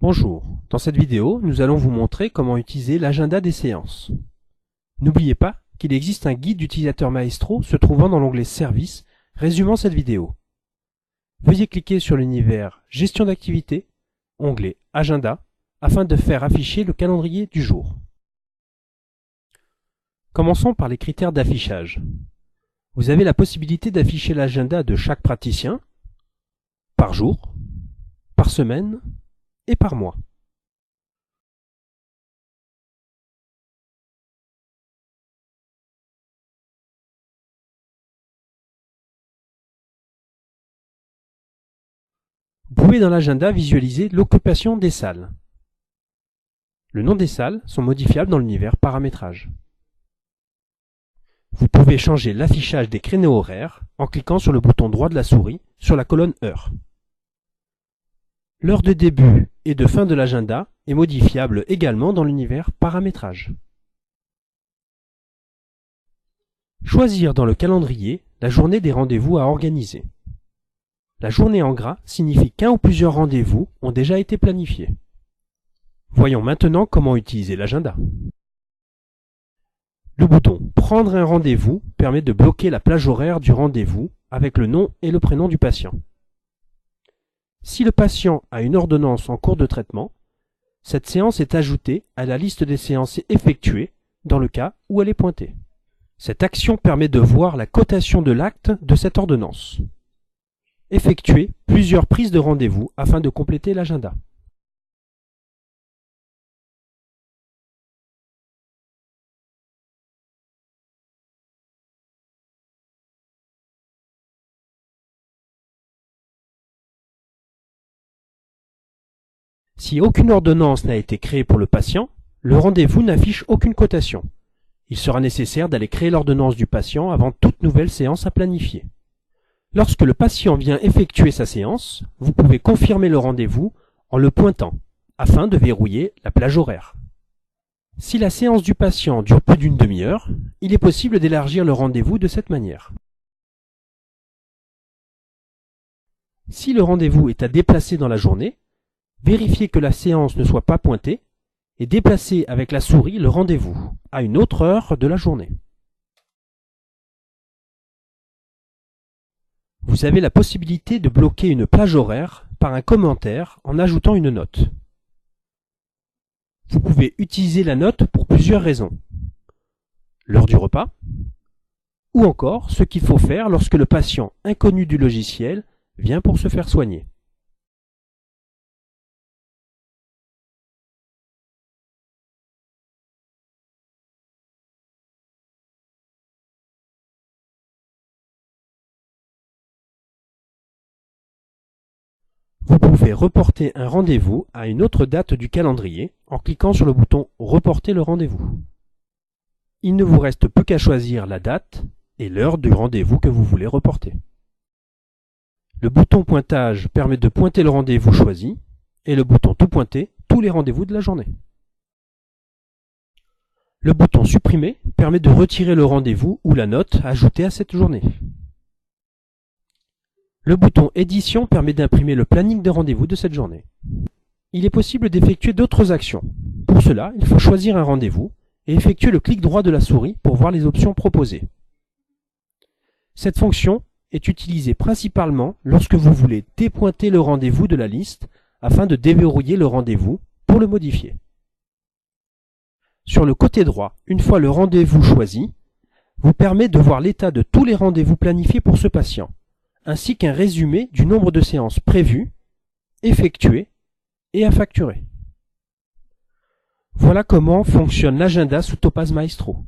Bonjour, dans cette vidéo, nous allons vous montrer comment utiliser l'agenda des séances. N'oubliez pas qu'il existe un guide d'utilisateur Maestro se trouvant dans l'onglet Services, résumant cette vidéo. Veuillez cliquer sur l'univers Gestion d'activité, onglet Agenda, afin de faire afficher le calendrier du jour. Commençons par les critères d'affichage. Vous avez la possibilité d'afficher l'agenda de chaque praticien, par jour, par semaine et par mois. Vous pouvez dans l'agenda visualiser l'occupation des salles. Le nom des salles sont modifiables dans l'univers Paramétrage. Vous pouvez changer l'affichage des créneaux horaires en cliquant sur le bouton droit de la souris sur la colonne Heure. L'heure de début et de fin de l'agenda est modifiable également dans l'univers Paramétrage. Choisir dans le calendrier la journée des rendez-vous à organiser. La journée en gras signifie qu'un ou plusieurs rendez-vous ont déjà été planifiés. Voyons maintenant comment utiliser l'agenda. Le bouton « Prendre un rendez-vous » permet de bloquer la plage horaire du rendez-vous avec le nom et le prénom du patient. Si le patient a une ordonnance en cours de traitement, cette séance est ajoutée à la liste des séances effectuées dans le cas où elle est pointée. Cette action permet de voir la cotation de l'acte de cette ordonnance. Effectuez plusieurs prises de rendez-vous afin de compléter l'agenda. Si aucune ordonnance n'a été créée pour le patient, le rendez-vous n'affiche aucune cotation. Il sera nécessaire d'aller créer l'ordonnance du patient avant toute nouvelle séance à planifier. Lorsque le patient vient effectuer sa séance, vous pouvez confirmer le rendez-vous en le pointant, afin de verrouiller la plage horaire. Si la séance du patient dure plus d'une demi-heure, il est possible d'élargir le rendez-vous de cette manière. Si le rendez-vous est à déplacer dans la journée, vérifiez que la séance ne soit pas pointée et déplacez avec la souris le rendez-vous à une autre heure de la journée. Vous avez la possibilité de bloquer une plage horaire par un commentaire en ajoutant une note. Vous pouvez utiliser la note pour plusieurs raisons. L'heure du repas, ou encore ce qu'il faut faire lorsque le patient inconnu du logiciel vient pour se faire soigner. Vous pouvez reporter un rendez-vous à une autre date du calendrier en cliquant sur le bouton « Reporter le rendez-vous ». Il ne vous reste plus qu'à choisir la date et l'heure du rendez-vous que vous voulez reporter. Le bouton pointage permet de pointer le rendez-vous choisi et le bouton tout pointer tous les rendez-vous de la journée. Le bouton supprimer permet de retirer le rendez-vous ou la note ajoutée à cette journée. Le bouton édition permet d'imprimer le planning de rendez-vous de cette journée. Il est possible d'effectuer d'autres actions. Pour cela, il faut choisir un rendez-vous et effectuer le clic droit de la souris pour voir les options proposées. Cette fonction est utilisée principalement lorsque vous voulez dépointer le rendez-vous de la liste afin de déverrouiller le rendez-vous pour le modifier. Sur le côté droit, une fois le rendez-vous choisi, vous permet de voir l'état de tous les rendez-vous planifiés pour ce patient, ainsi qu'un résumé du nombre de séances prévues, effectuées et à facturer. Voilà comment fonctionne l'agenda sous Topaz Maestro.